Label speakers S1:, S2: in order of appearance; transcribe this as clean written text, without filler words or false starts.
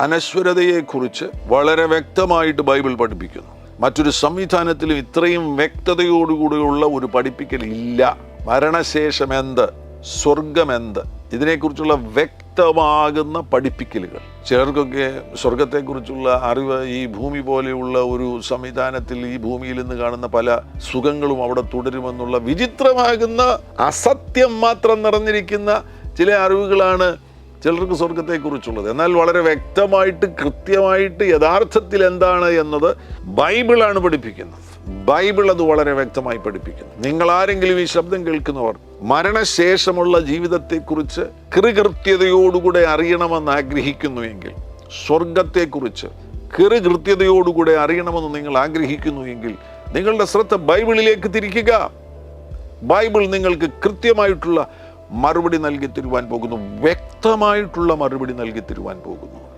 S1: അനശ്വരതയെക്കുറിച്ച് വളരെ വ്യക്തമായിട്ട് ബൈബിൾ പഠിപ്പിക്കുന്നു. മറ്റൊരു സംവിധാനത്തിലും ഇത്രയും വ്യക്തതയോടുകൂടിയുള്ള ഒരു പഠിപ്പിക്കൽ ഇല്ല. മരണശേഷം എന്ത്, സ്വർഗമെന്ത്, ഇതിനെക്കുറിച്ചുള്ള വ്യക്തമാകുന്ന പഠിപ്പിക്കലുകൾ. ചിലർക്കൊക്കെ സ്വർഗത്തെക്കുറിച്ചുള്ള അറിവ് ഈ ഭൂമി പോലെയുള്ള ഒരു സംവിധാനത്തിൽ ഈ ഭൂമിയിൽ നിന്ന് കാണുന്ന പല സുഖങ്ങളും അവിടെ തുടരുമെന്നുള്ള വിചിത്രമാകുന്ന അസത്യം മാത്രം നിറഞ്ഞിരിക്കുന്ന ചില അറിവുകളാണ് ചിലർക്ക് സ്വർഗത്തെക്കുറിച്ചുള്ളത്. എന്നാൽ വളരെ വ്യക്തമായിട്ട് കൃത്യമായിട്ട് യഥാർത്ഥത്തിൽ എന്താണ് എന്നത് ബൈബിളാണ് പഠിപ്പിക്കുന്നത്. ബൈബിൾ അത് വളരെ വ്യക്തമായി പഠിപ്പിക്കുന്നു. നിങ്ങൾ ആരെങ്കിലും ഈ ശബ്ദം കേൾക്കുന്നവർ മരണശേഷമുള്ള ജീവിതത്തെക്കുറിച്ച് കൃത്യതയോടുകൂടെ അറിയണമെന്ന് ആഗ്രഹിക്കുന്നുവെങ്കിൽ, സ്വർഗത്തെക്കുറിച്ച് കൃത്യതയോടുകൂടെ അറിയണമെന്ന് നിങ്ങൾ ആഗ്രഹിക്കുന്നുവെങ്കിൽ നിങ്ങളുടെ ശ്രദ്ധ ബൈബിളിലേക്ക് തിരിക്കുക. ബൈബിൾ നിങ്ങൾക്ക് കൃത്യമായിട്ടുള്ള മറുപടി നൽകി തരുവാൻ പോകുന്നു, വ്യക്തമായിട്ടുള്ള മറുപടി നൽകി തരുവാൻ പോകുന്നു.